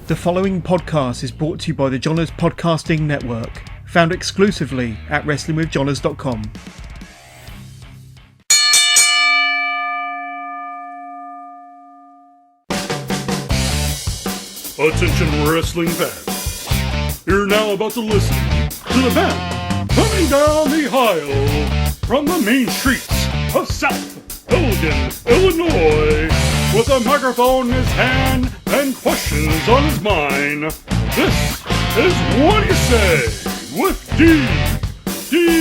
The following podcast is brought to you by the Johners Podcasting Network, found exclusively at WrestlingWithJohners.com. Attention wrestling fans. You're now about to listen to the man coming down the aisle from the main streets of South Elgin, Illinois, with a microphone in his hand and questions on his mind. This is Whaddya with DDJ.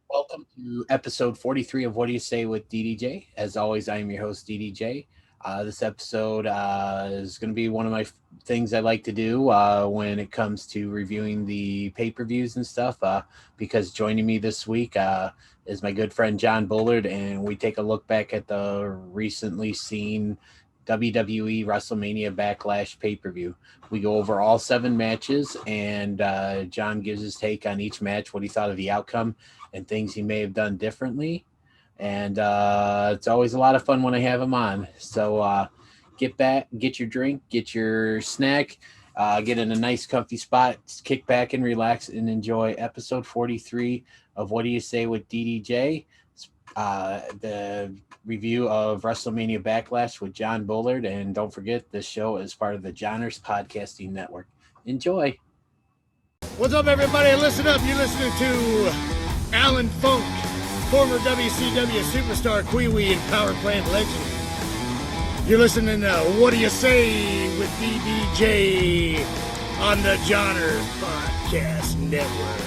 Welcome to episode 43 of What Do You Say with DDJ. As always, I am your host, DDJ. This episode is going to be one of my things I like to do when it comes to reviewing the pay-per-views and stuff, because joining me this week is my good friend John Bullard, and we take a look back at the recently seen WWE WrestleMania Backlash pay-per-view. We go over all 7 matches, and John gives his take on each match, what he thought of the outcome, and things he may have done differently. And it's always a lot of fun when I have him on. So get back, get your drink, get your snack, get in a nice comfy spot, kick back and relax and enjoy episode 43 of What Do You Say with DDJ, the review of WrestleMania Backlash with John Bullard. And don't forget, this show is part of the Johners Podcasting Network. Enjoy. What's up, everybody? Listen up. You're listening to Alan Funk, former WCW superstar, Kiwi, and power plant legend. You're listening to What Do You Say with DDJ on the Johners Podcast Network.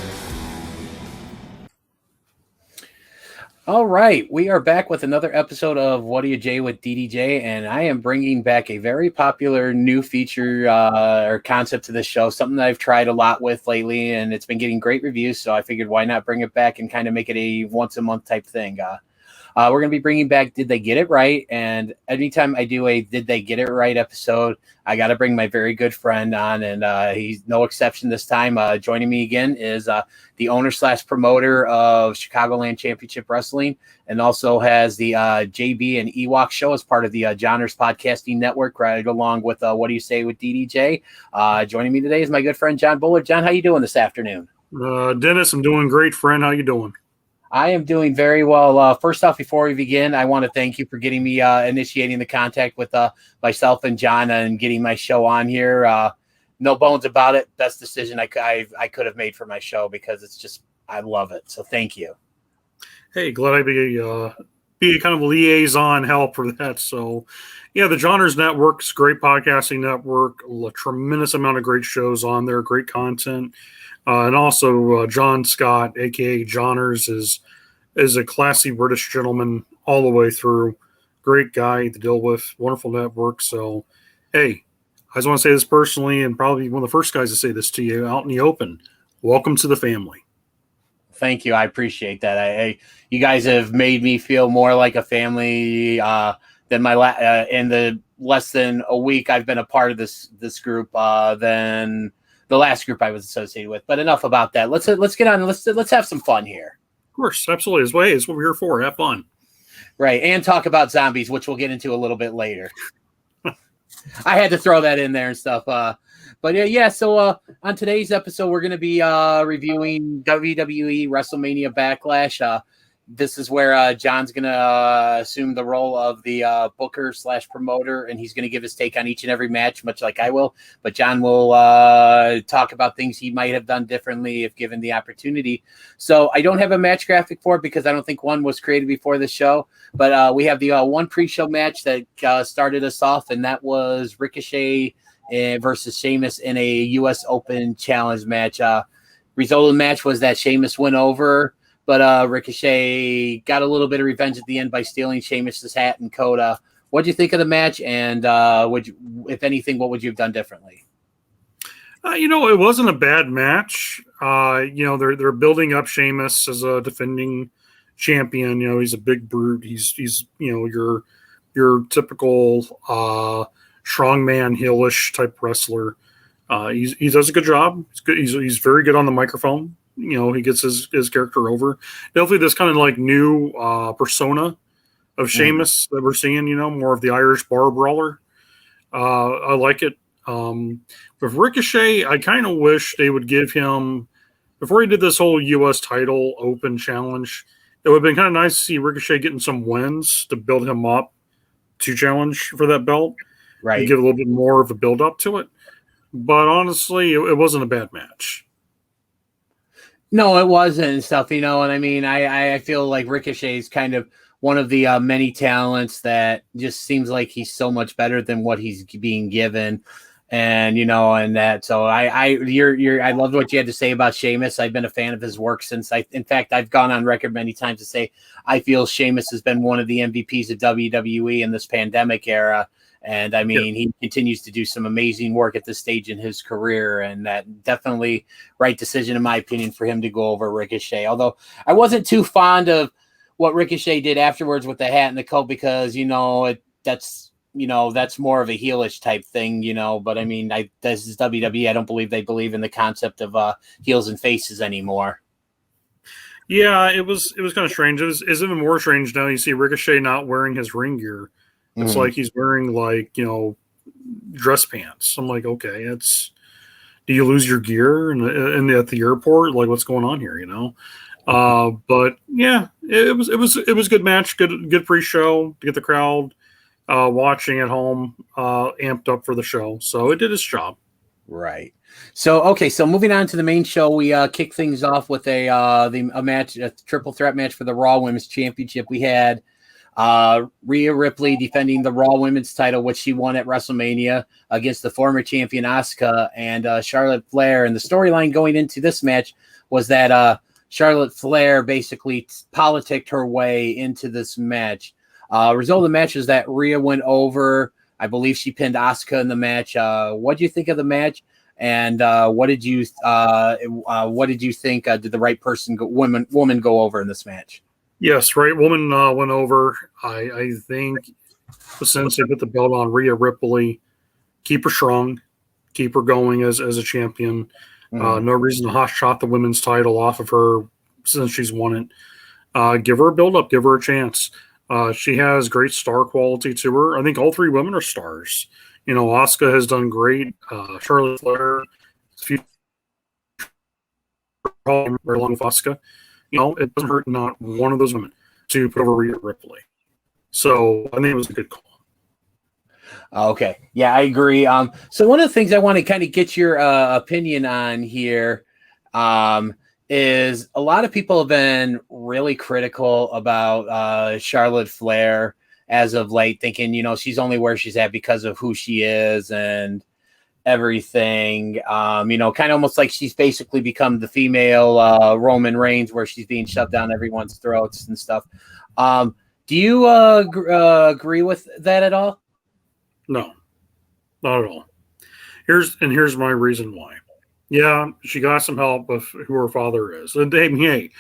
All right, we are back with another episode of What Do You Say with DDJ, and I am bringing back a very popular new feature or concept to this show, something that I've tried a lot with lately, and it's been getting great reviews, so I figured why not bring it back and kind of make it a once-a-month type thing. We're going to be bringing back Did They Get It Right? And anytime I do a Did They Get It Right episode, I got to bring my very good friend on, and he's no exception this time. Joining me again is the owner/promoter of Chicagoland Championship Wrestling, and also has the JB and Ewok show as part of the Johners Podcasting Network, right along with What Do You Say with DDJ. Joining me today is my good friend John Bullard. John, how you doing this afternoon? Dennis, I'm doing great, friend. How you doing? I am doing very well. First off, before we begin, I want to thank you for getting me initiating the contact with myself and John and getting my show on here. No bones about it. Best decision I could have made for my show, because it's just, I love it. So thank you. Hey, glad I be kind of a liaison help for that. So, yeah, the Johners Network's great podcasting network, a tremendous amount of great shows on there, great content. And also John Scott, a.k.a. Johners, is a classy British gentleman all the way through. Great guy to deal with, wonderful network. So, hey, I just want to say this personally, and probably one of the first guys to say this to you out in the open. Welcome to the family. Thank you. I appreciate that. You guys have made me feel more like a family than my in the less than a week I've been a part of this group than the last group I was associated with. But enough about that. Let's get on. Let's have some fun here. Of course, absolutely. It's what we're here for. Have fun. Right, and talk about zombies, which we'll get into a little bit later. I had to throw that in there and stuff. But yeah. So on today's episode, we're going to be reviewing WWE WrestleMania Backlash. This is where John's going to assume the role of the booker/promoter, and he's going to give his take on each and every match, much like I will. But John will talk about things he might have done differently if given the opportunity. So I don't have a match graphic for it, because I don't think one was created before the show. But we have the one pre-show match that started us off, and that was Ricochet versus Sheamus in a U.S. Open Challenge match. Result of the match was that Sheamus went over, but Ricochet got a little bit of revenge at the end by stealing Sheamus's hat and coat. What do you think of the match? And if anything, what would you have done differently? It wasn't a bad match. They're building up Sheamus as a defending champion. He's a big brute. He's your typical strongman, heelish type wrestler. He does a good job. He's good. He's very good on the microphone. You know, he gets his character over. Definitely this kind of like new persona of Sheamus that we're seeing. You know, more of the Irish bar brawler. I like it. With Ricochet, I kind of wish they would give him, before he did this whole U.S. title open challenge, it would have been kind of nice to see Ricochet getting some wins to build him up to challenge for that belt. Right. And give a little bit more of a build up to it. But honestly, it wasn't a bad match. No, it wasn't and stuff, you know, and I mean, I feel like Ricochet is kind of one of the many talents that just seems like he's so much better than what he's being given. And, you know, and that, so I loved what you had to say about Sheamus. I've been a fan of his work since in fact, I've gone on record many times to say, I feel Sheamus has been one of the MVPs of WWE in this pandemic era. And I mean, he continues to do some amazing work at this stage in his career, and that definitely right decision, in my opinion, for him to go over Ricochet. Although I wasn't too fond of what Ricochet did afterwards with the hat and the coat, because, you know, that's more of a heelish type thing, you know. But I mean, this is WWE. I don't believe they believe in the concept of heels and faces anymore. Yeah, it was kind of strange. It's even more strange now. You see Ricochet not wearing his ring gear. It's like he's wearing, like, you know, dress pants. I'm like, okay, do you lose your gear at the airport? Like, what's going on here? You know, but yeah, it was a good match, good pre-show to get the crowd watching at home amped up for the show. So it did its job. Right. So okay, so moving on to the main show, we kick things off with a match, a triple threat match for the Raw Women's Championship. We had Rhea Ripley defending the Raw Women's title, which she won at WrestleMania against the former champion Asuka and Charlotte Flair. And the storyline going into this match was that Charlotte Flair basically politicked her way into this match. Result of the match is that Rhea went over. I believe she pinned Asuka in the match. What do you think of the match? And what did you think? Did the right woman go over in this match? Yes, right. Woman went over. I think since they put the belt on Rhea Ripley, keep her strong, keep her going as a champion. No reason to hot shot the women's title off of her since she's won it. Give her a build up, give her a chance. She has great star quality to her. I think all three women are stars. You know, Asuka has done great. Charlotte Flair, along with Asuka. You know, it doesn't hurt not one of those women to put over Rhea Ripley. So I think it was a good call. Okay. Yeah, I agree. So one of the things I want to kind of get your opinion on here is a lot of people have been really critical about Charlotte Flair as of late, thinking, you know, she's only where she's at because of who she is and everything. You know, kind of almost like she's basically become the female Roman Reigns, where she's being shoved down everyone's throats and stuff. Do you agree with that at all? No, not at all. Here's my reason why. Yeah, she got some help with who her father is. And hey,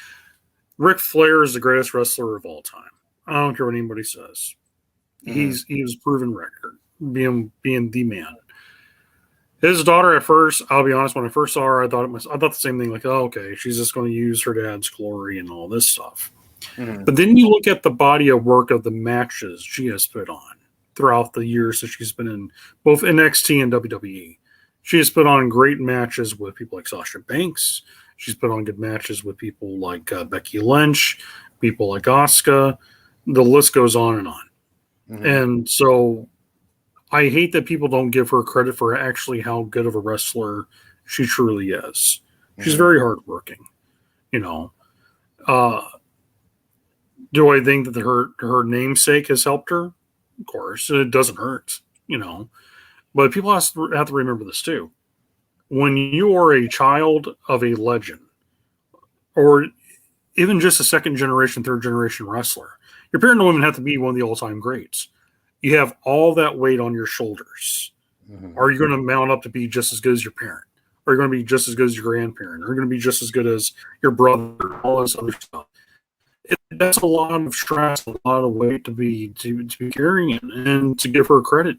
Ric Flair is the greatest wrestler of all time. I don't care what anybody says. He's proven record being the man. His daughter, at first, I'll be honest, when I first saw her, I thought the same thing, like, oh, okay, she's just going to use her dad's glory and all this stuff. But then you look at the body of work of the matches she has put on throughout the years that she's been in both NXT and WWE. She has put on great matches with people like Sasha Banks. She's put on good matches with people like Becky Lynch, people like Asuka. The list goes on and on. And so I hate that people don't give her credit for actually how good of a wrestler she truly is. She's very hardworking, you know. Do I think that her namesake has helped her? Of course, it doesn't hurt, you know. But people have to remember this too. When you are a child of a legend, or even just a second generation, third generation wrestler, your parent and women have to be one of the all-time greats. You have all that weight on your shoulders. Are you going to mount up to be just as good as your parent? Are you going to be just as good as your grandparent? Are you going to be just as good as your brother? All this other stuff. That's a lot of stress, a lot of weight to be carrying, and to give her credit,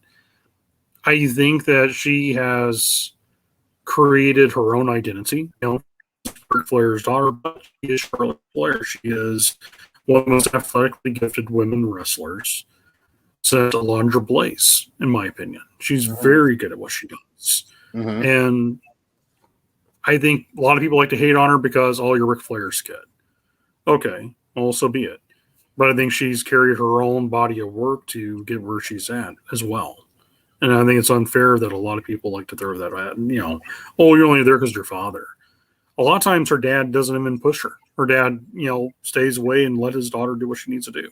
I think that she has created her own identity. Ric Flair's daughter, but she is Charlotte Flair. She is one of the most athletically gifted women wrestlers since Alundra Blaze, in my opinion. She's very good at what she does. And I think a lot of people like to hate on her because, oh, you're Ric Flair's kid. Okay, well, so be it. But I think she's carried her own body of work to get where she's at as well. And I think it's unfair that a lot of people like to throw that at, oh, you're only there because your father. A lot of times her dad doesn't even push her. Her dad, stays away and let his daughter do what she needs to do.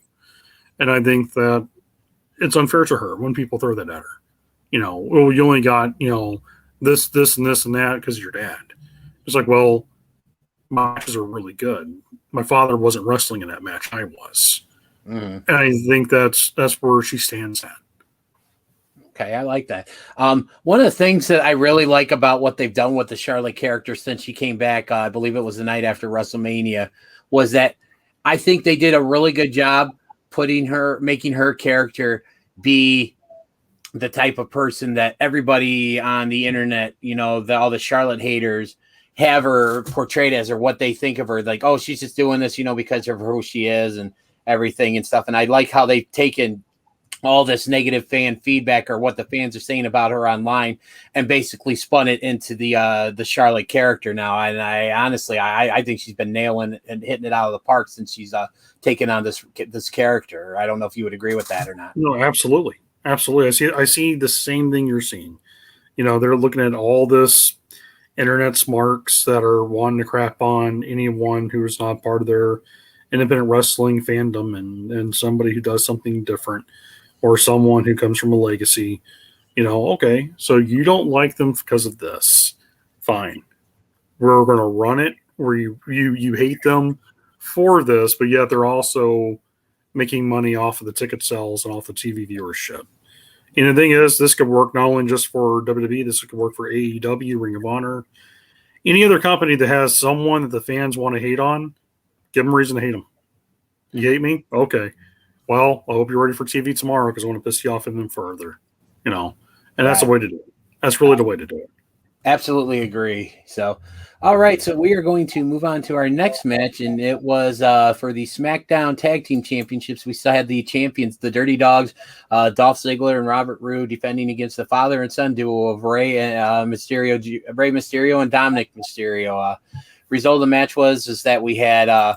And I think that it's unfair to her when people throw that at her. Oh, you only got, this, and this, and that because of your dad. It's like, well, my matches are really good. My father wasn't wrestling in that match. I was. And I think that's where she stands at. Okay, I like that. One of the things that I really like about what they've done with the Charlotte character since she came back, I believe it was the night after WrestleMania, was that I think they did a really good job making her character be the type of person that everybody on the internet, all the Charlotte haters have her portrayed as, or what they think of her. Like, oh, she's just doing this, because of who she is and everything and stuff. And I like how they've taken all this negative fan feedback or what the fans are saying about her online and basically spun it into the Charlotte character now. And I honestly, I think she's been nailing it and hitting it out of the park since she's taken on this character. I don't know if you would agree with that or not. No, absolutely. Absolutely. I see the same thing you're seeing. They're looking at all this internet smarks that are wanting to crap on anyone who is not part of their independent wrestling fandom and somebody who does something different, or someone who comes from a legacy. Okay, so you don't like them because of this. Fine. We're going to run it where you hate them for this, but yet they're also making money off of the ticket sales and off the TV viewership. And the thing is, this could work not only just for WWE, this could work for AEW, Ring of Honor, any other company that has someone that the fans want to hate on. Give them a reason to hate them. You hate me? Okay. Well, I hope you're ready for TV tomorrow because I want to piss you off even further. And that's the way to do it. That's really the way to do it. Absolutely agree. So, all right. So we are going to move on to our next match, and it was for the SmackDown Tag Team Championships. We still had the champions, the Dirty Dogs, Dolph Ziggler and Robert Roode, defending against the father and son duo of Rey Mysterio and Dominic Mysterio. Result of the match is that we had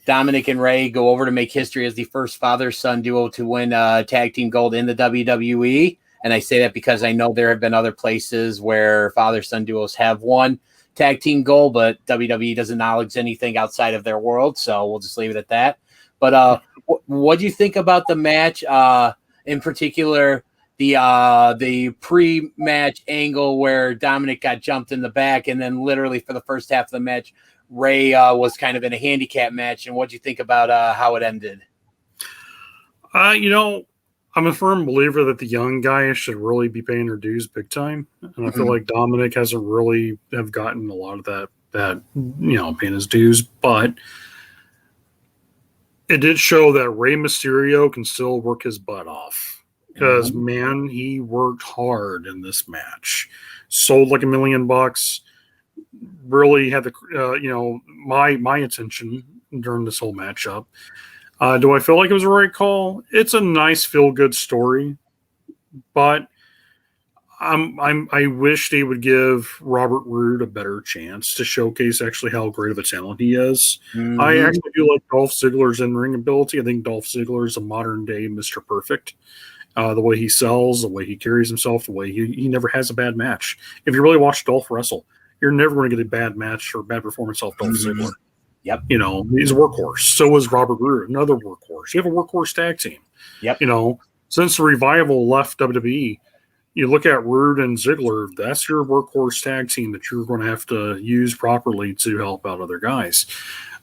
Dominic and Rey go over to make history as the first father-son duo to win tag team gold in the WWE. And I say that because I know there have been other places where father-son duos have won tag team gold, but WWE doesn't acknowledge anything outside of their world. So we'll just leave it at that. But what do you think about the match? In particular, the pre-match angle where Dominic got jumped in the back, and then literally for the first half of the match, Rey was kind of in a handicap match. And what do you think about how it ended? I'm a firm believer that the young guys should really be paying their dues big time. And I feel like Dominic hasn't really have gotten a lot of that paying his dues. But it did show that Rey Mysterio can still work his butt off. Because, man, he worked hard in this match. Sold like $1 million. Really had my attention during this whole matchup. Do I feel like it was a right call? It's a nice feel-good story, but I wish they would give Robert Roode a better chance to showcase actually how great of a talent he is. I actually do like Dolph Ziggler's in-ring ability. I think Dolph Ziggler is a modern-day Mr. Perfect. The way he sells, the way he carries himself, the way he never has a bad match. If you really watch Dolph wrestle, you're never going to get a bad match or bad performance off Dolph Ziggler. Yep. He's a workhorse. So is Robert Roode, another workhorse. You have a workhorse tag team. Yep. Since the Revival left WWE, you look at Roode and Ziggler, that's your workhorse tag team that you're going to have to use properly to help out other guys.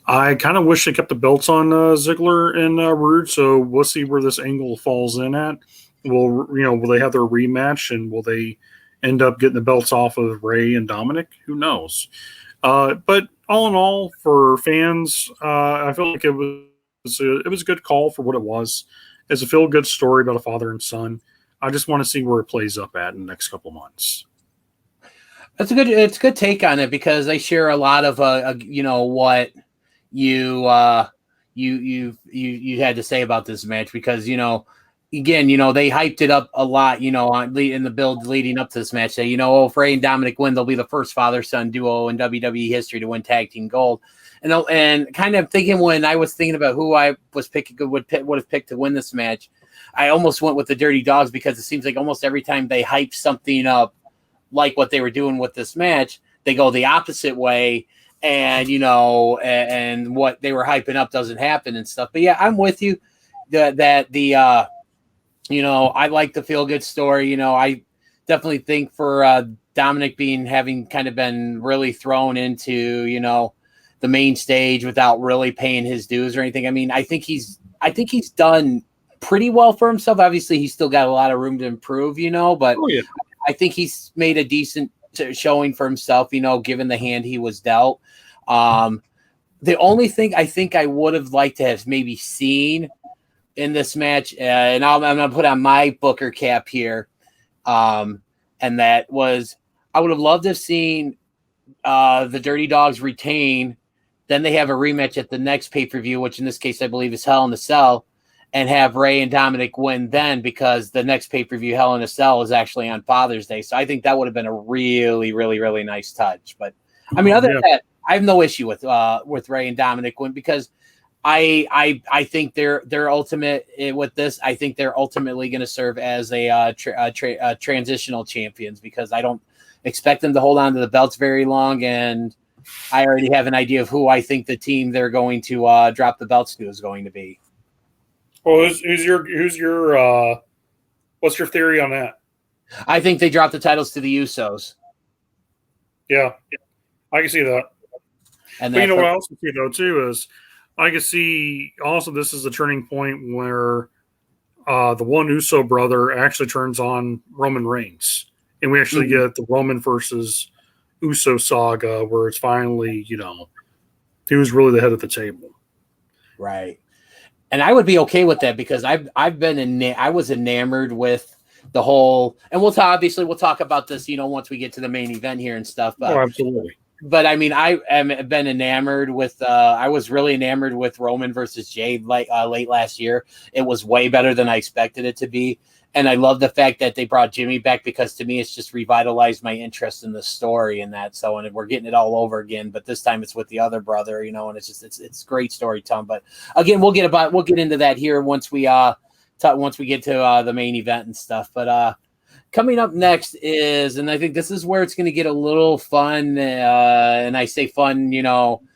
I kind of wish they kept the belts on Ziggler and Roode, so we'll see where this angle falls in at. Will they have their rematch, and will they end up getting the belts off of Rey and Dominic? Who knows? But all in all, for fans, I feel like it was a good call for what it was. It's a feel-good story about a father and son. I just want to see where it plays up at in the next couple of months. It's a good take on it because they share a lot of what you had to say about this match because again they hyped it up a lot in the build leading up to this match. Say if Ray and Dominic win, they'll be the first father-son duo in WWE history to win tag team gold. And kind of thinking when I was thinking about who I was picking would have picked to win this match, I almost went with the Dirty Dogs because it seems like almost every time they hype something up like what they were doing with this match, they go the opposite way and and what they were hyping up doesn't happen and stuff. But yeah, I'm with you that I like the feel good story. I definitely think for Dominic having kind of been really thrown into the main stage without really paying his dues or anything. I mean, I think he's done pretty well for himself. Obviously, he's still got a lot of room to improve, but I think he's made a decent showing for himself, given the hand he was dealt. The only thing I think I would have liked to have maybe seen in this match, and I'm going to put on my Booker cap here, and that was I would have loved to have seen the Dirty Dogs retain. Then they have a rematch at the next pay-per-view, which in this case I believe is Hell in a Cell, and have Ray and Dominic win then because the next pay-per-view, Hell in a Cell, is actually on Father's Day. So I think that would have been a really, really, really nice touch. But I mean, other than that, I have no issue with Ray and Dominic win because I think they're ultimate with this. I think they're ultimately going to serve as a transitional champions because I don't expect them to hold on to the belts very long, and I already have an idea of who I think the team they're going to drop the belts to is going to be. Well, who's your what's your theory on that? I think they drop the titles to the Usos. Yeah, I can see that. And but what I also see though too is I can see also this is a turning point where the one Uso brother actually turns on Roman Reigns, and we actually get the Roman versus Uso saga where it's finally he was really the head of the table, right? And I would be okay with that because I was enamored with the whole, and we'll talk about this, once we get to the main event here and stuff. Oh, absolutely. But I mean, I have been enamored with. I was really enamored with Roman versus Jay late last year. It was way better than I expected it to be, and I love the fact that they brought Jimmy back because to me, it's just revitalized my interest in the story and that. So, and we're getting it all over again, but this time it's with the other brother, and it's just it's great storytelling. But again, we'll get into that here once we get to the main event and stuff. But coming up next is, and I think this is where it's going to get a little fun, and I say fun,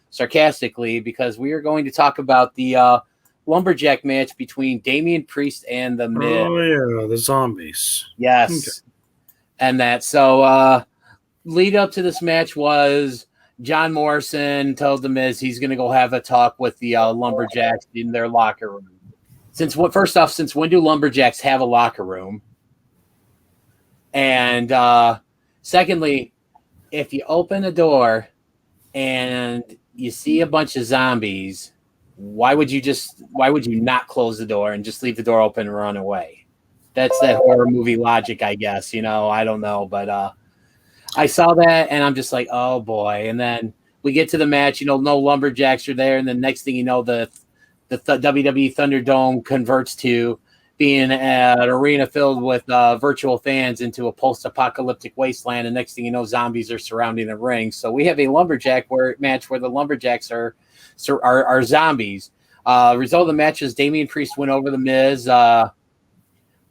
sarcastically, because we are going to talk about the lumberjack match between Damian Priest and the Miz. Oh yeah, the zombies. Yes, okay. And that. So lead up to this match was John Morrison told the Miz he's going to go have a talk with the lumberjacks in their locker room. Since when do lumberjacks have a locker room? And secondly, if you open a door and you see a bunch of zombies, why would you not close the door and just leave the door open and run away? That's that horror movie logic, I guess. I don't know, but I saw that and I'm just like, oh boy. And then we get to the match, no lumberjacks are there, and the next thing you know, the WWE Thunderdome converts to being an arena filled with virtual fans into a post-apocalyptic wasteland, and next thing you know, zombies are surrounding the ring. So we have a lumberjack match where the lumberjacks are zombies. Result of the match is Damian Priest went over the Miz.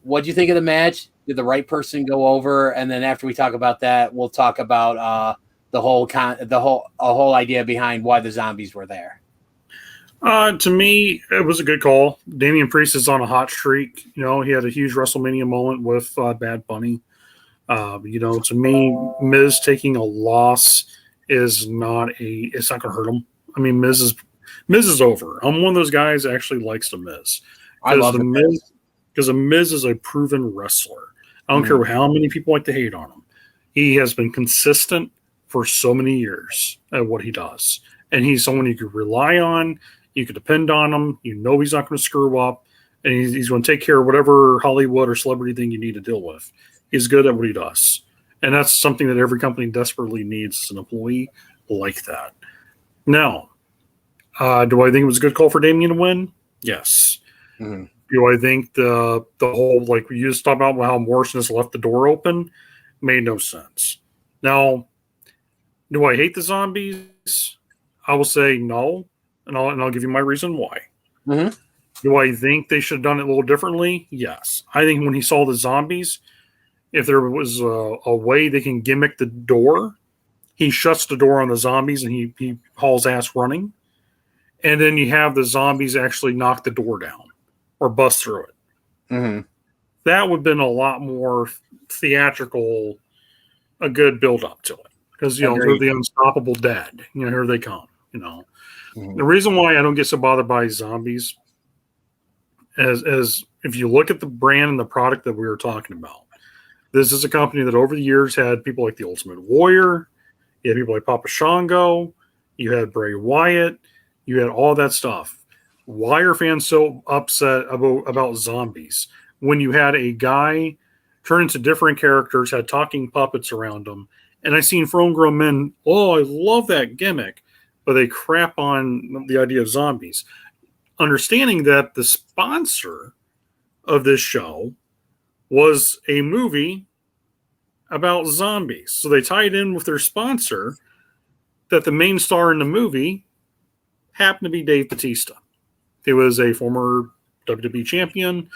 What'd you think of the match? Did the right person go over? And then after we talk about that, we'll talk about the whole idea behind why the zombies were there. To me, it was a good call. Damian Priest is on a hot streak. He had a huge WrestleMania moment with Bad Bunny. To me, Miz taking a loss it's not going to hurt him. I mean, Miz is over. I'm one of those guys that actually likes the Miz. I love the Miz. Because the Miz is a proven wrestler. I don't care how many people like to hate on him. He has been consistent for so many years at what he does. And he's someone you could rely on. You could depend on him. He's not going to screw up. and he's going to take care of whatever Hollywood or celebrity thing you need to deal with. He's good at what he does. And that's something that every company desperately needs as an employee like that. Now, do I think it was a good call for Damian to win? Yes. Mm-hmm. Do I think the whole, like we used to talk about how Morrison has left the door open? Made no sense. Now, do I hate the zombies? I will say no, and I'll give you my reason why. Mm-hmm. Do I think they should have done it a little differently? Yes. I think when he saw the zombies, if there was a way they can gimmick the door, he shuts the door on the zombies and he hauls ass running. And then you have the zombies actually knock the door down or bust through it. Mm-hmm. That would have been a lot more theatrical, a good build up to it. Because, they're the unstoppable dead. Here they come, Mm-hmm. The reason why I don't get so bothered by zombies as if you look at the brand and the product that we were talking about, this is a company that over the years had people like the Ultimate Warrior, you had people like Papa Shango, you had Bray Wyatt, you had all that stuff. Why are fans so upset about zombies when you had a guy turn into different characters, had talking puppets around them, and I seen grown men, I love that gimmick, but they crap on the idea of zombies. Understanding that the sponsor of this show was a movie about zombies. So they tied in with their sponsor that the main star in the movie happened to be Dave Bautista. He was a former WWE champion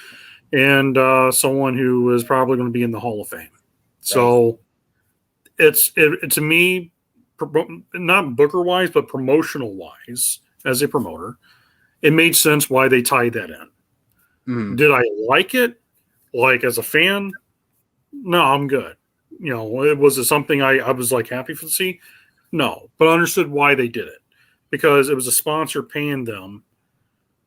and someone who is probably going to be in the Hall of Fame. So it's to me, not Booker-wise, but promotional-wise, as a promoter, it made sense why they tied that in. Mm. Did I like it? Like, as a fan? No, I'm good. Was it something I was like happy to see? No, but I understood why they did it. Because it was a sponsor paying them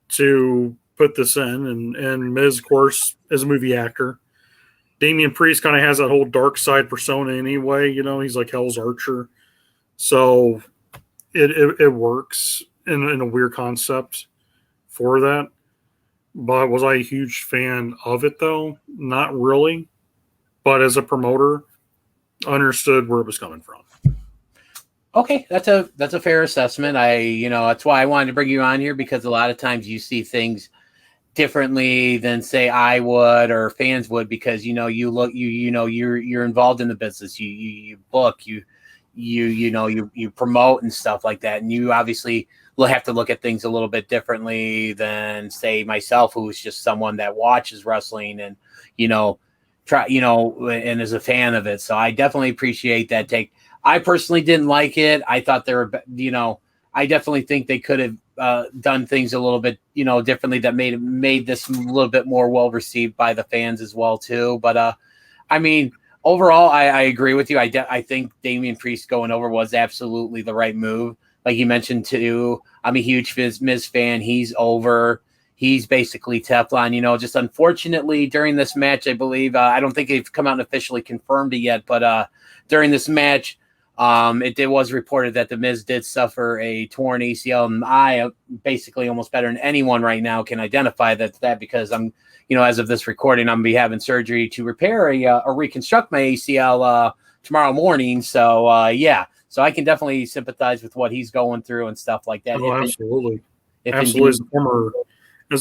to put this in. And Miz, of course, is a movie actor. Damian Priest kind of has that whole dark side persona anyway. He's like Hell's Archer. So it works in a weird concept for that. But was I a huge fan of it, though? Not really. But as a promoter, I understood where it was coming from. Okay, that's a fair assessment. That's why I wanted to bring you on here, because a lot of times you see things differently than say I would or fans would, because you're involved in the business. You book, you promote and stuff like that, and you obviously will have to look at things a little bit differently than say myself, who's just someone that watches wrestling and and is a fan of it. So I definitely appreciate that take. I personally didn't like it. I thought they were, I definitely think they could have done things a little bit, differently that made this a little bit more well received by the fans as well too. But overall, I agree with you. I think Damian Priest going over was absolutely the right move. Like you mentioned too, I'm a huge Miz fan. He's over. He's basically Teflon. Just unfortunately during this match, I believe I don't think they've come out and officially confirmed it yet, but during this match. It was reported that the Miz did suffer a torn ACL, and I basically almost better than anyone right now can identify that because I'm, as of this recording, I'm gonna be having surgery to repair or reconstruct my ACL tomorrow morning. So so I can definitely sympathize with what he's going through and stuff like that. Oh, absolutely. As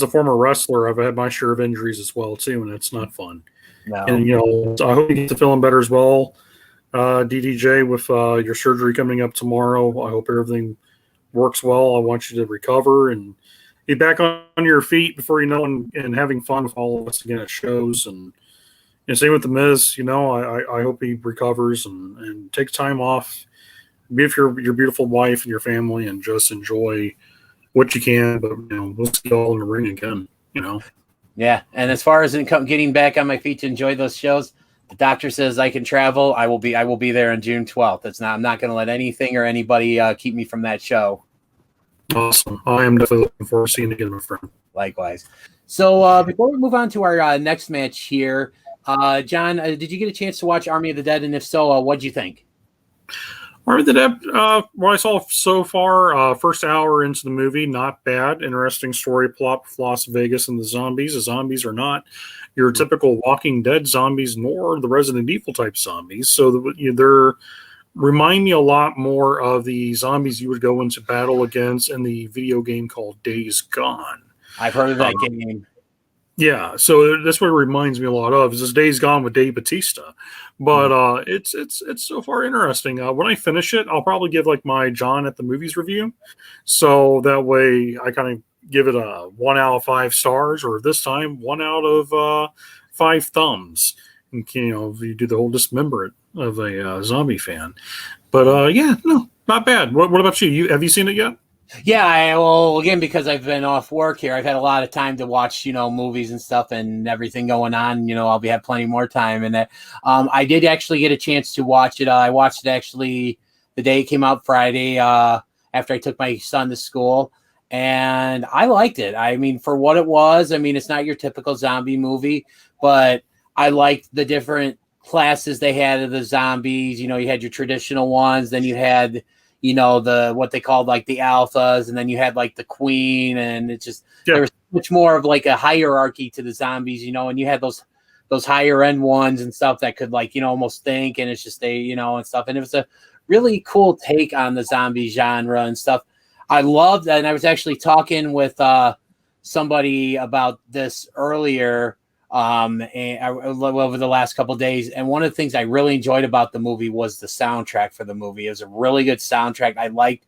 a former wrestler, I've had my share of injuries as well too, and it's not fun. No. And I hope you get to feeling better as well. DDJ, with your surgery coming up tomorrow, I hope everything works well. I want you to recover and be back on your feet before you know, and having fun with all of us again at shows. And same with the Miz. I hope he recovers and takes time off, be with your beautiful wife and your family, and just enjoy what you can. But we'll see you all in the ring again. Yeah, and as far as getting back on my feet to enjoy those shows. The doctor says I can travel. I will be there on June 12th. I'm not going to let anything or anybody keep me from that show. Awesome. I am definitely looking forward to seeing you again, my friend. Likewise. So before we move on to our next match here, John, did you get a chance to watch Army of the Dead? And if so, what'd you think? What I saw so far, first hour into the movie, not bad. Interesting story plot with Las Vegas and the zombies. The zombies are not your typical Walking Dead zombies, nor the Resident Evil type zombies. So they're remind me a lot more of the zombies you would go into battle against in the video game called Days Gone. I've heard of that game. Yeah, so that's what it reminds me a lot of. Is this Days Gone with Dave Bautista, but it's so far interesting. When I finish it, I'll probably give like my John at the movies review, so that way I kind of give it a 1 out of 5 stars, or this time 1 out of 5 thumbs. And you do the whole dismember it of a zombie fan, but yeah, no, not bad. What about you? Have you seen it yet? Yeah, well, again, because I've been off work here, I've had a lot of time to watch, movies and stuff and everything going on. I'll have plenty more time. And I did actually get a chance to watch it. I watched it actually the day it came out Friday after I took my son to school. And I liked it. I mean, for what it was, it's not your typical zombie movie, but I liked the different classes they had of the zombies. You had your traditional ones, then you had the what they called like the alphas, and then you had like the queen, and it just there was much more of like a hierarchy to the zombies, and you had those higher end ones and stuff that could like almost think, and it's just and stuff, and it was a really cool take on the zombie genre and stuff. I loved that, and I was actually talking with somebody about this earlier over the last couple of days, and one of the things I really enjoyed about the movie was the soundtrack for the movie. It was a really good soundtrack. I liked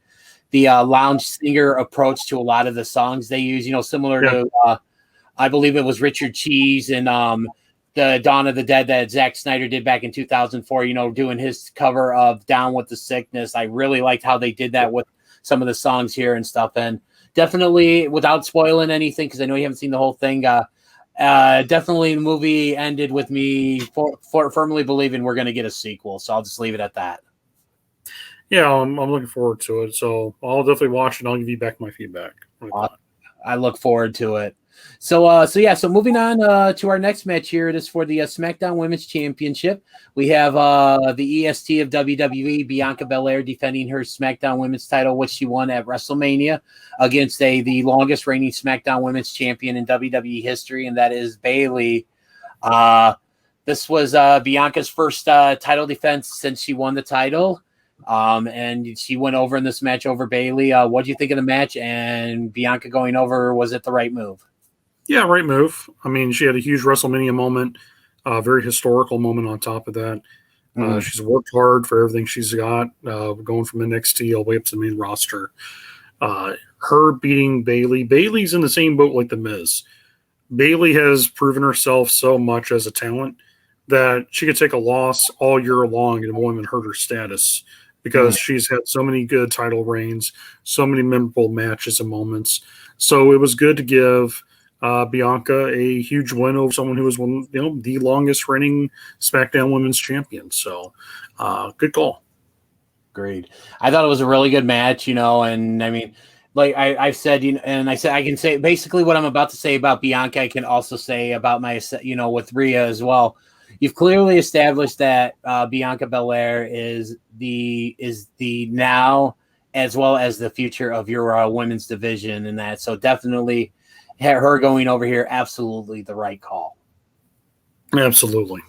the lounge singer approach to a lot of the songs they use, similar to I believe it was Richard Cheese and the Dawn of the Dead that Zack Snyder did back in 2004, doing his cover of Down with the Sickness. I really liked how they did that with some of the songs here and stuff, and definitely without spoiling anything, because I know you haven't seen the whole thing, definitely the movie ended with me firmly believing we're going to get a sequel. So I'll just leave it at that. Yeah, I'm looking forward to it. So I'll definitely watch it. I'll give you back my feedback. I look forward to it. So moving on to our next match here. It is for the SmackDown Women's Championship. We have the EST of WWE, Bianca Belair, defending her SmackDown Women's title, which she won at WrestleMania against the longest reigning SmackDown Women's Champion in WWE history, and that is Bayley. This was Bianca's first title defense since she won the title. And she went over in this match over Bayley. What do you think of the match? And Bianca going over, was it the right move? Yeah, right move. She had a huge WrestleMania moment, a very historical moment on top of that. She's worked hard for everything she's got, going from NXT all the way up to the main roster. Her beating Bayley. Bayley's in the same boat like The Miz. Bayley has proven herself so much as a talent that she could take a loss all year long and it won't even hurt her status, because she's had so many good title reigns, so many memorable matches and moments. So it was good to give Bianca a huge win over someone who was the longest reigning SmackDown Women's Champion. So good call. Agreed. I thought it was a really good match, and like I've said, and I can say basically what I'm about to say about Bianca, I can also say about my, with Rhea as well. You've clearly established that Bianca Belair is the now as well as the future of your women's division, and that. So definitely her going over here, absolutely the right call. Absolutely.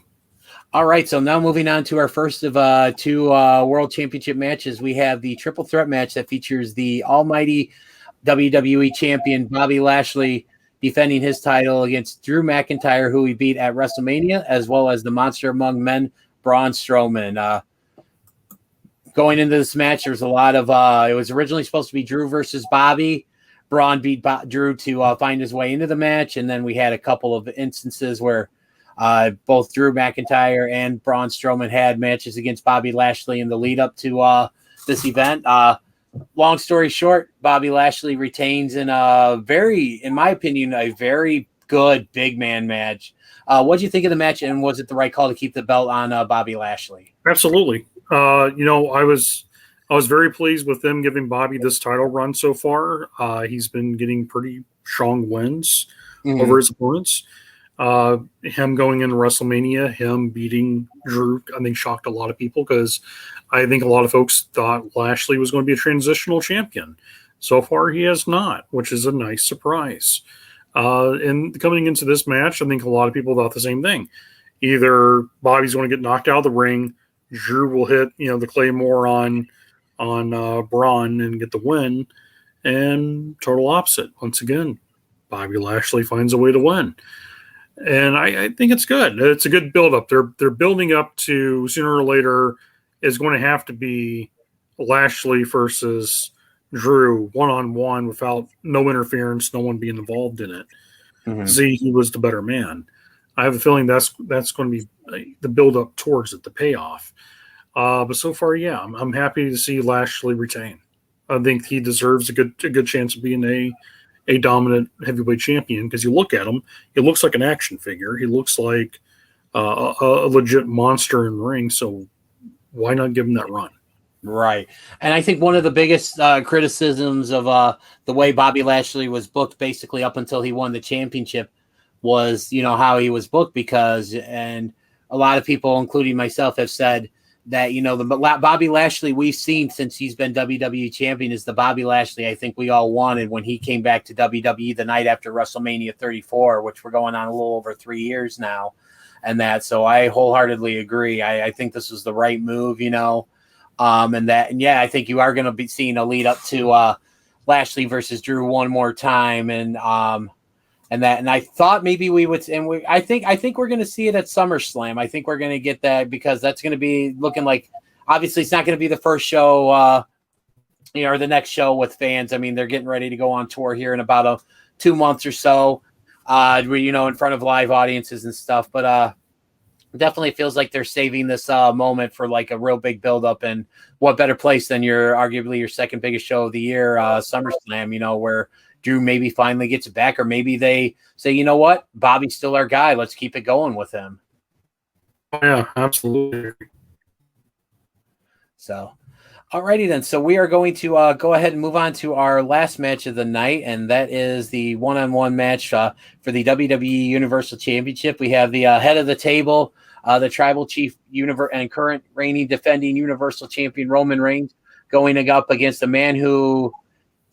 All right, so now moving on to our first of two World Championship matches. We have the triple threat match that features the almighty WWE champion Bobby Lashley defending his title against Drew McIntyre, who he beat at WrestleMania, as well as the monster among men, Braun Strowman. Going into this match, there was a lot of it was originally supposed to be Drew versus Bobby. Braun beat Drew to find his way into the match, and then we had a couple of instances where both Drew McIntyre and Braun Strowman had matches against Bobby Lashley in the lead up to this event. Long story short, Bobby Lashley retains in in my opinion, a very good big man match. What do you think of the match, and was it the right call to keep the belt on Bobby Lashley? Absolutely. I was very pleased with them giving Bobby this title run so far. He's been getting pretty strong wins over his opponents. Him going into WrestleMania, him beating Drew, I think shocked a lot of people because I think a lot of folks thought Lashley was going to be a transitional champion. So far, he has not, which is a nice surprise. And coming into this match, I think a lot of people thought the same thing. Either Bobby's going to get knocked out of the ring, Drew will hit, the Claymore on Braun and get the win, and total opposite. Once again, Bobby Lashley finds a way to win. And I think it's good. It's a good build-up. They're building up to sooner or later is going to have to be Lashley versus Drew one-on-one without no interference, no one being involved in it. Mm-hmm. See, he was the better man. I have a feeling that's going to be the build-up towards it, the payoff. But so far, yeah, I'm happy to see Lashley retain. I think he deserves a good chance of being a dominant heavyweight champion because you look at him, he looks like an action figure. He looks like a legit monster in the ring. So why not give him that run? Right. And I think one of the biggest criticisms of the way Bobby Lashley was booked basically up until he won the championship was, how he was booked and a lot of people, including myself, have said that, the Bobby Lashley we've seen since he's been WWE champion is the Bobby Lashley I think we all wanted when he came back to WWE the night after WrestleMania 34, which we're going on a little over 3 years now. So I wholeheartedly agree. I think this was the right move, I think you are going to be seeing a lead up to Lashley versus Drew one more time. And I thought maybe we would, I think we're going to see it at SummerSlam. I think we're going to get that because that's going to be looking like, obviously it's not going to be the first show, or the next show with fans. I mean, they're getting ready to go on tour here in about 2 months or so, in front of live audiences and stuff. But definitely feels like they're saving this moment for like a real big buildup. And what better place than arguably your second biggest show of the year, SummerSlam, where Drew maybe finally gets it back, or maybe they say, you know what, Bobby's still our guy. Let's keep it going with him. Yeah, absolutely. So, alrighty then. So we are going to go ahead and move on to our last match of the night, and that is the one-on-one match for the WWE Universal Championship. We have the head of the table, the Tribal Chief and current reigning defending Universal Champion Roman Reigns, going up against a man who,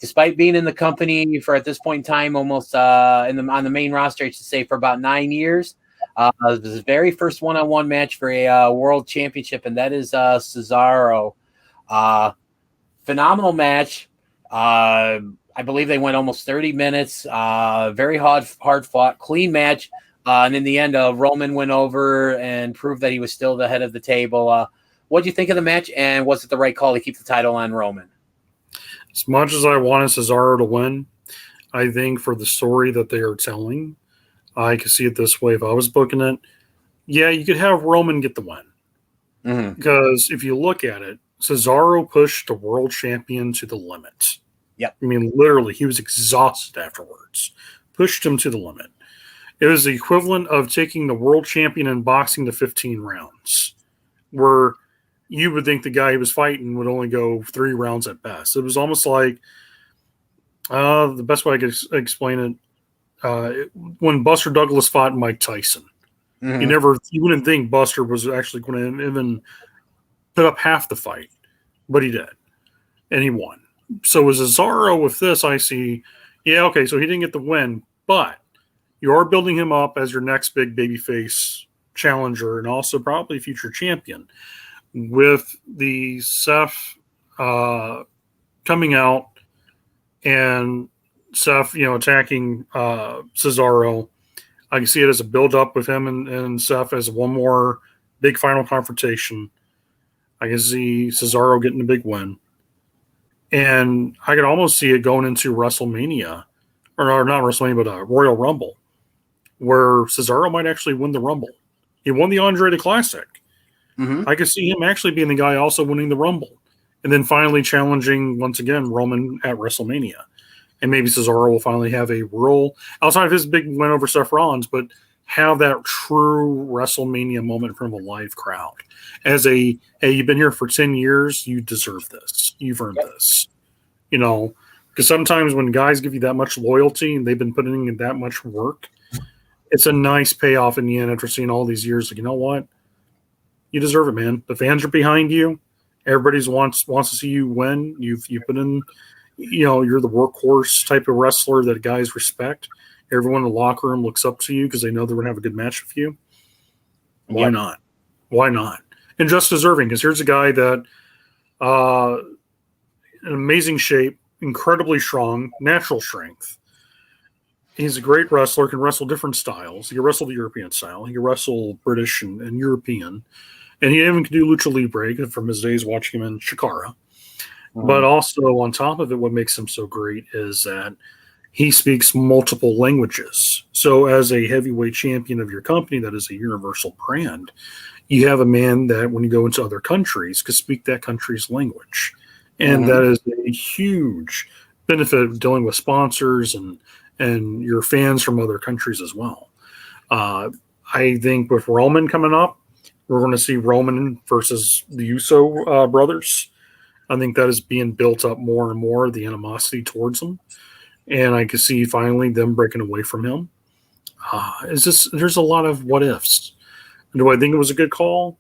despite being in the company for at this point in time, almost on the main roster, I should say, for about 9 years, it was his very first one-on-one match for a world championship, and that is Cesaro. Phenomenal match. I believe they went almost 30 minutes. Very hard fought, clean match. And in the end, Roman went over and proved that he was still the head of the table. What do you think of the match, and was it the right call to keep the title on Roman? As much as I wanted Cesaro to win, I think for the story that they are telling, I could see it this way. If I was booking it, yeah, you could have Roman get the win. Mm-hmm. Because if you look at it, Cesaro pushed the world champion to the limit. Yep. I mean, literally, he was exhausted afterwards. Pushed him to the limit. It was the equivalent of taking the world champion in boxing to 15 rounds, where you would think the guy he was fighting would only go 3 rounds at best. It was almost like the best way I could explain it, when Buster Douglas fought Mike Tyson. Mm-hmm. You wouldn't think Buster was actually going to even put up half the fight, but he did, and he won. So as Cesaro with this, I see, yeah, okay, so he didn't get the win, but you are building him up as your next big babyface challenger and also probably future champion. With the Seth coming out and Seth, attacking Cesaro, I can see it as a build-up with him and Seth as one more big final confrontation. I can see Cesaro getting a big win. And I could almost see it going into WrestleMania, or not WrestleMania, but Royal Rumble, where Cesaro might actually win the Rumble. He won the Andre the Classic. Mm-hmm. I could see him actually being the guy also winning the Rumble. And then finally challenging, once again, Roman at WrestleMania. And maybe Cesaro will finally have a role outside of his big win over Seth Rollins, but have that true WrestleMania moment in front of a live crowd. As hey, you've been here for 10 years, you deserve this. You've earned this. Because sometimes when guys give you that much loyalty and they've been putting in that much work, it's a nice payoff in the end after seeing all these years. Like, you know what? You deserve it, man. The fans are behind you. Everybody wants to see you win. You've put in, you're the workhorse type of wrestler that guys respect. Everyone in the locker room looks up to you because they know they're going to have a good match with you. Why not? Why not? And just deserving, because here's a guy that in amazing shape, incredibly strong, natural strength. He's a great wrestler, can wrestle different styles. He can wrestle the European style. He can wrestle British and European. And he even can do Lucha Libre from his days watching him in Chikara. But also on top of it, what makes him so great is that he speaks multiple languages. So as a heavyweight champion of your company that is a universal brand, you have a man that when you go into other countries can speak that country's language. And that is a huge benefit of dealing with sponsors and your fans from other countries as well. I think with Roman coming up, we're going to see Roman versus the Uso brothers. I think that is being built up more and more, the animosity towards them. And I can see finally them breaking away from him. There's a lot of what ifs. Do I think it was a good call?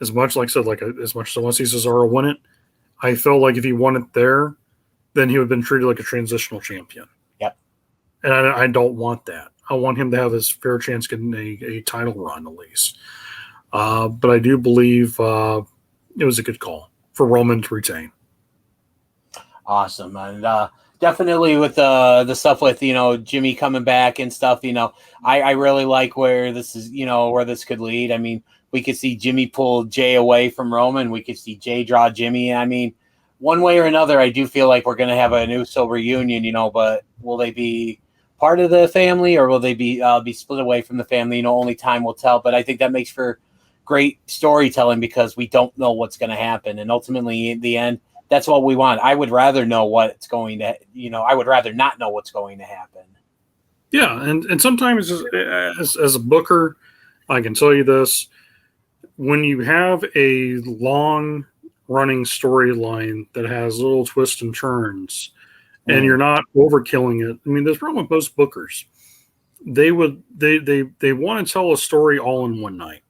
As much, like I said, as much as I want to see Cesaro win it, I felt like if he won it there, then he would have been treated like a transitional champion. Yep. And I don't want that. I want him to have his fair chance getting a title run at least. But I do believe it was a good call for Roman to retain. Awesome. And definitely with the stuff with, Jimmy coming back and stuff, I really like where this is, where this could lead. I mean, we could see Jimmy pull Jay away from Roman. We could see Jay draw Jimmy. I mean, one way or another, I do feel like we're going to have an Uso reunion, but will they be part of the family or will they be split away from the family? Only time will tell. But I think that makes for great storytelling because we don't know what's going to happen. And ultimately, in the end, that's what we want. I would rather know what's going to, I would rather not know what's going to happen. Yeah, and sometimes as a booker, I can tell you this. When you have a long-running storyline that has little twists and turns, and you're not overkilling it, I mean, there's problem with most bookers. They want to tell a story all in one night.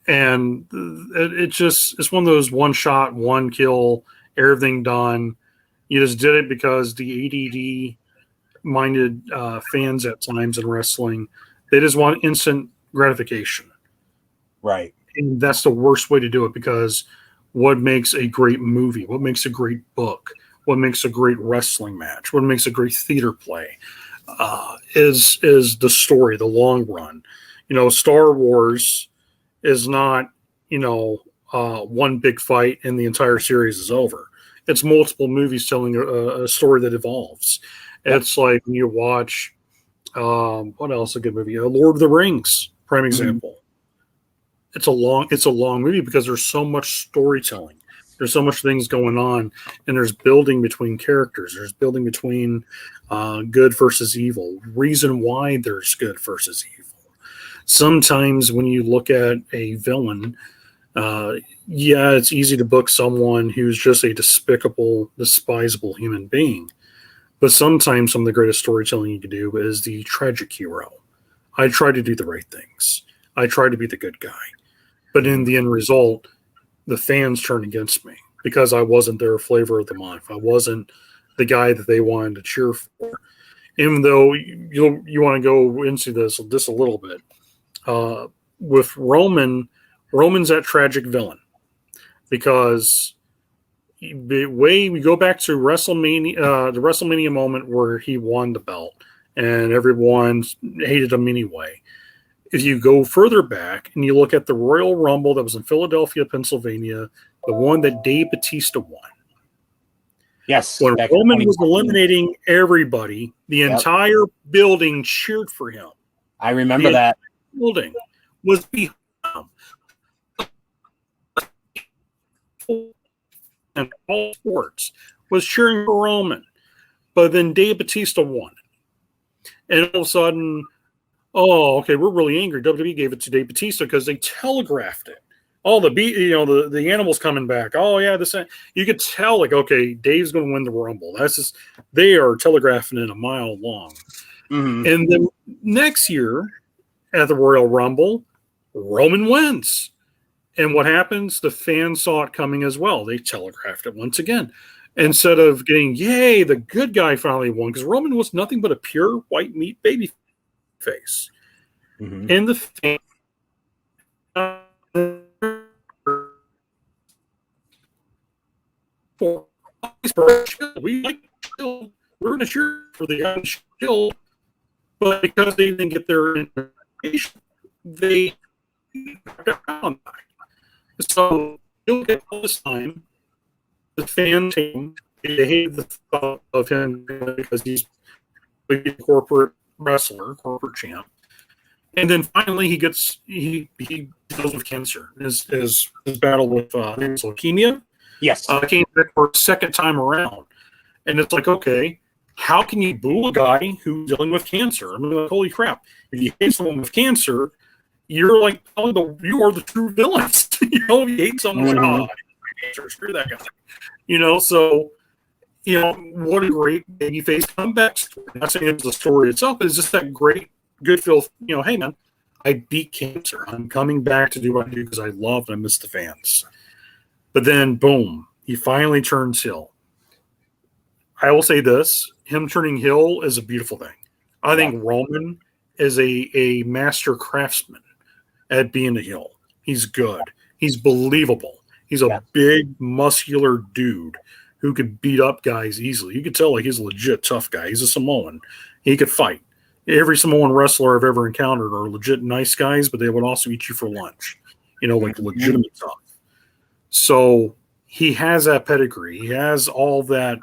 And it's one of those one shot, one kill, everything done. You just did it because the ADD minded fans at times in wrestling, they just want instant gratification. Right. And that's the worst way to do it because what makes a great movie, what makes a great book, what makes a great wrestling match, what makes a great theater play is the story, the long run. Star Wars is not, one big fight and the entire series is over. It's multiple movies telling a story that evolves. It's like when you watch, what else a good movie? Lord of the Rings, prime example. It's a long movie because there's so much storytelling. There's so much things going on, and there's building between characters. There's building between good versus evil. Reason why there's good versus evil. Sometimes when you look at a villain, it's easy to book someone who's just a despicable, despisable human being. But sometimes some of the greatest storytelling you can do is the tragic hero. I try to do the right things. I try to be the good guy. But in the end result, the fans turn against me because I wasn't their flavor of the month. I wasn't the guy that they wanted to cheer for. Even though you want to go into this a little bit. With Roman's that tragic villain because the way we go back to WrestleMania, the WrestleMania moment where he won the belt and everyone hated him anyway. If you go further back and you look at the Royal Rumble that was in Philadelphia, Pennsylvania, the one that Dave Bautista won. Yes. When Roman was eliminating everybody, the entire building cheered for him. I remember that. Building was behind him. And all sports was cheering for Roman. But then Dave Bautista won. And all of a sudden, we're really angry. WWE gave it to Dave Bautista because they telegraphed it. The animals coming back. Oh yeah, you could tell Dave's going to win the Rumble. That's just they are telegraphing it a mile long. Mm-hmm. And then next year, at the Royal Rumble, Roman wins. And what happens? The fans saw it coming as well. They telegraphed it once again. Instead of getting, yay, the good guy finally won, because Roman was nothing but a pure white meat baby face. Mm-hmm. And the fans we like Shield. We're going to cheer for the guy Shield, but because they didn't get their information, they got. So you'll get all this time. The fan team, they hate the thought of him because he's a corporate wrestler, corporate champ. And then finally he deals with cancer. His battle with leukemia. Yes. Came back for a second time around. And it's like, okay, how can you boo a guy who's dealing with cancer? I mean, like, holy crap. If you hate someone with cancer, you're like, you are the true villains. You know, if you hate someone, cancer, screw that guy. You know, so, you know, what a great babyface comeback story. I'm not saying it's the story itself, it's just that great, good feel, you know, hey, man, I beat cancer. I'm coming back to do what I do because I love and I miss the fans. But then, boom, he finally turns heel. I will say this, him turning heel is a beautiful thing. I think Roman is a master craftsman at being a heel. He's good. He's believable. He's a big, muscular dude who could beat up guys easily. You could tell like he's a legit tough guy. He's a Samoan. He could fight. Every Samoan wrestler I've ever encountered are legit nice guys, but they would also eat you for lunch. You know, like legitimate tough. So he has that pedigree. He has all that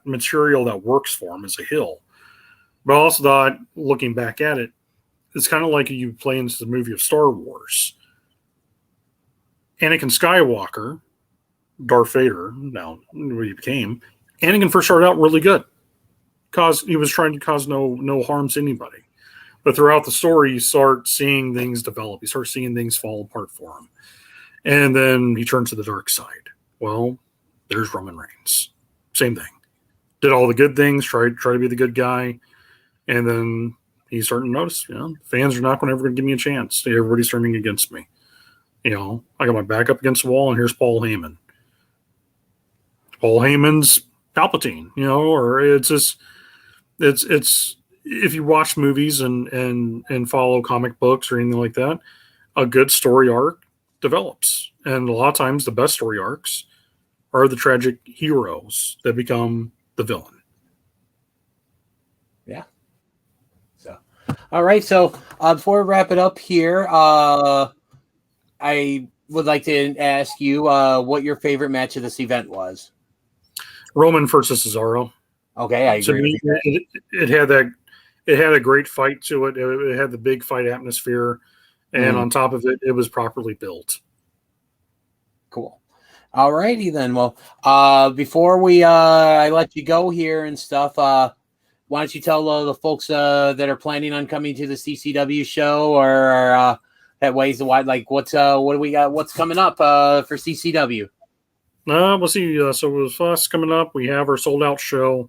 material that works for him as a heel. But I also thought, looking back at it, it's kind of like you play into the movie of Star Wars. Anakin Skywalker, Darth Vader, now what he became, Anakin first started out really good. He was trying to cause no harm to anybody. But throughout the story, you start seeing things develop. You start seeing things fall apart for him. And then he turns to the dark side. Well, there's Roman Reigns. Same thing. Did all the good things, tried to be the good guy. And then he's starting to notice, you know, fans are not ever going to give me a chance. Everybody's turning against me. You know, I got my back up against the wall, and here's Paul Heyman. Paul Heyman's Palpatine, you know, or it's just, it's if you watch movies and follow comic books or anything like that, a good story arc develops. And a lot of times the best story arcs are the tragic heroes that become the villain. Yeah. So, all right. So before we wrap it up here, I would like to ask you what your favorite match of this event was. Roman versus Cesaro. Okay, I agree. It had a great fight to it. It had the big fight atmosphere, and on top of it, it was properly built. Cool. All righty then. Well, before I let you go here and stuff, why don't you tell the folks that are planning on coming to the CCW show or that ways the wide, like what do we got? What's coming up for CCW? We'll see. So with us coming up, we have our sold out show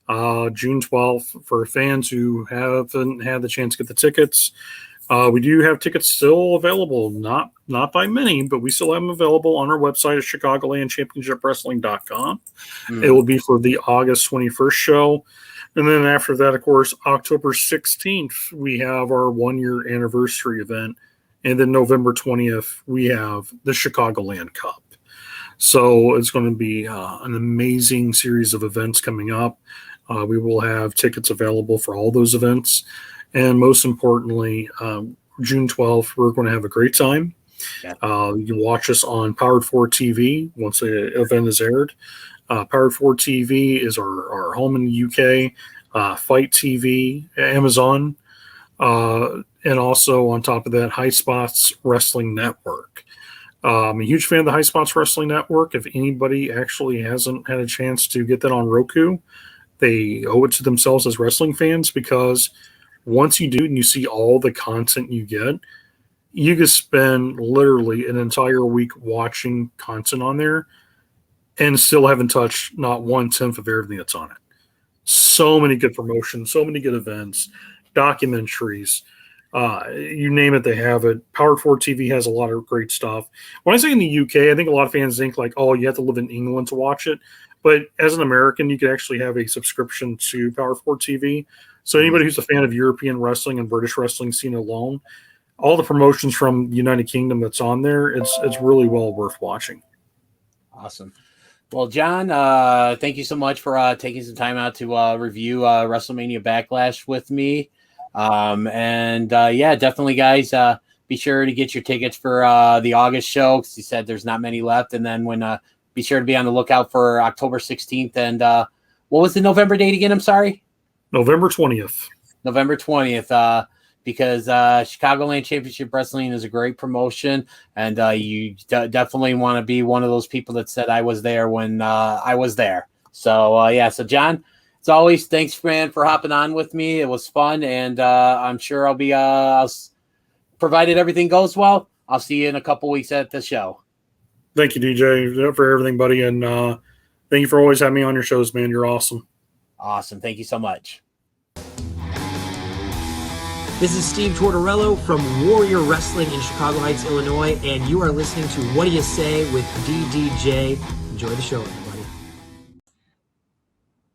June 12th for fans who haven't had the chance to get the tickets. We do have tickets still available, not by many, but we still have them available on our website at ChicagolandChampionshipWrestling.com. It will be for the August 21st show. And then after that, of course, October 16th, we have our 1-year anniversary event. And then November 20th, we have the Chicagoland Cup. So it's going to be an amazing series of events coming up. We will have tickets available for all those events. And most importantly, June 12th, we're going to have a great time. Yeah. You can watch us on Powered 4 TV once the event is aired. Powered 4 TV is our home in the UK. Fight TV, Amazon. And also on top of that, High Spots Wrestling Network. I'm a huge fan of the High Spots Wrestling Network. If anybody actually hasn't had a chance to get that on Roku, they owe it to themselves as wrestling fans, because once you do and you see all the content you get, you can spend literally an entire week watching content on there and still haven't touched not 1/10 of everything that's on it. So many good promotions, so many good events, documentaries, You name it, they have it. Powered 4 TV has a lot of great stuff. When I say in the UK, I think a lot of fans think like, oh, you have to live in England to watch it. But as an American, you could actually have a subscription to Power 4 TV. So anybody who's a fan of European wrestling and British wrestling scene alone, all the promotions from the United Kingdom that's on there, it's really well worth watching. Awesome. Well, John, thank you so much for taking some time out to review WrestleMania Backlash with me. Definitely, guys, be sure to get your tickets for the August show, because you said there's not many left. And then be sure to be on the lookout for October 16th. And what was the November date again? I'm sorry. November 20th. November 20th. Because Chicagoland Championship Wrestling is a great promotion, and you definitely want to be one of those people that said I was there when I was there. So, So, John, as always, thanks, man, for hopping on with me. It was fun, and I'm sure I'll be, provided everything goes well, I'll see you in a couple weeks at the show. Thank you, DJ, for everything, buddy, and thank you for always having me on your shows, man. You're awesome. Awesome. Thank you so much. This is Steve Tortorello from Warrior Wrestling in Chicago Heights, Illinois, and you are listening to What Do You Say with DDJ. Enjoy the show, everybody.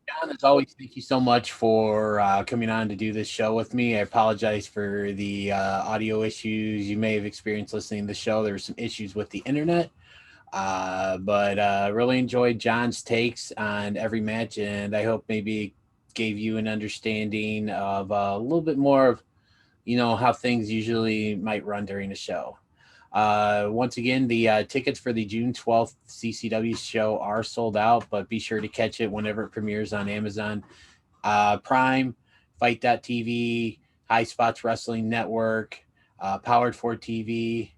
John, as always, thank you so much for coming on to do this show with me. I apologize for the audio issues you may have experienced listening to the show. There were some issues with the internet, but really enjoyed John's takes on every match, and I hope maybe gave you an understanding of a little bit more of how things usually might run during a show. Once again, the tickets for the June 12th CCW show are sold out, but be sure to catch it whenever it premieres on Amazon Prime, Fight.tv, High Spots Wrestling Network, Powered 4 TV,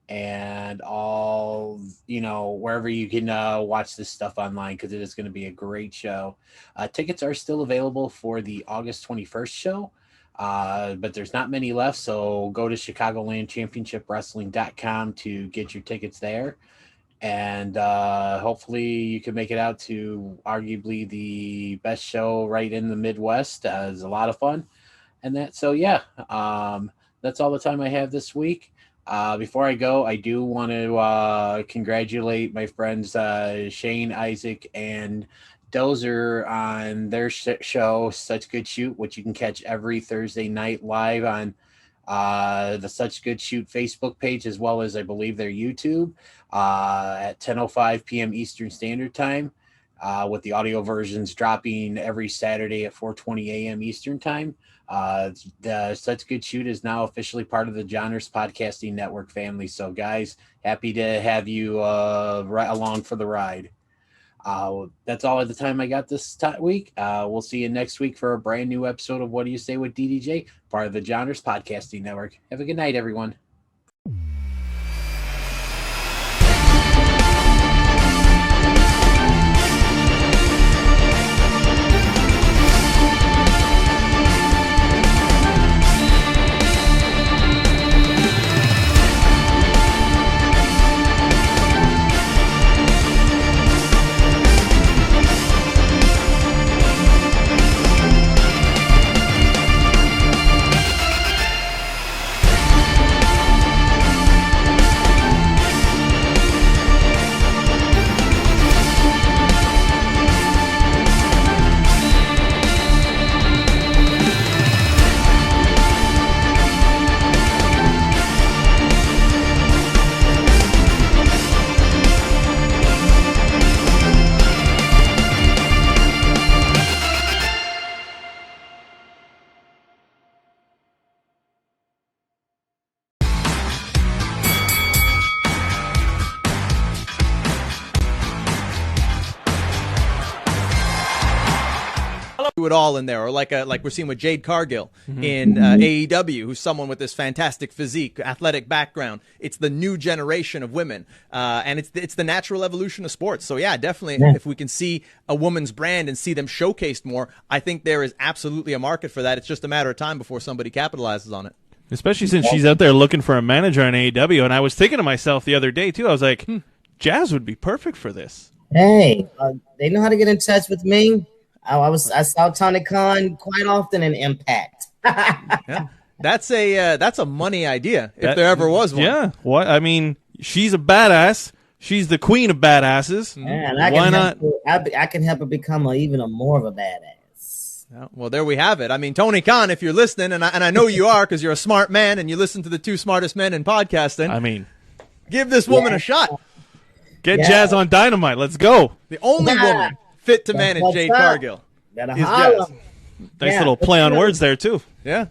and all, wherever you can watch this stuff online, because it is going to be a great show. Tickets are still available for the August 21st show. But there's not many left, so go to ChicagolandChampionshipWrestling.com to get your tickets there, and hopefully you can make it out to arguably the best show right in the Midwest. It's a lot of fun, and that's all the time I have this week. Before I go, I do want to congratulate my friends Shane, Isaac, and Dozer on their show Such Good Shoot, which you can catch every Thursday night live on the Such Good Shoot Facebook page, as well as I believe their YouTube at 10:05 p.m. Eastern Standard Time, with the audio versions dropping every Saturday at 4:20 a.m. Eastern Time. The Such Good Shoot is now officially part of the Johners Podcasting Network family. So, guys, happy to have you right along for the ride. That's all at the time I got this week. We'll see you next week for a brand new episode of What Do You Say with DDJ, part of the Johners Podcasting Network. Have a good night, everyone. It all in there, or like we're seeing with Jade Cargill in AEW, who's someone with this fantastic physique, athletic background. It's the new generation of women, and it's the natural evolution of sports. So yeah, definitely, if we can see a woman's brand and see them showcased more, I think there is absolutely a market for that. It's just a matter of time before somebody capitalizes on it. Especially since she's out there looking for a manager on AEW, and I was thinking to myself the other day too. I was like, Jazz would be perfect for this. Hey, they know how to get in touch with me. I saw Tony Khan quite often in Impact. Yeah. That's a money idea if there ever was one. Yeah. What? I mean, she's a badass. She's the queen of badasses. Man, Why not? I can help her become even more of a badass. Yeah, well, there we have it. I mean, Tony Khan, if you're listening, and I know you are because you're a smart man and you listen to the two smartest men in podcasting. I mean, give this woman a shot. Get Jazz on Dynamite. Let's go. The only woman fit to manage Jade Cargill. Better is holler. Jazz. Nice little play on words there too. Yeah.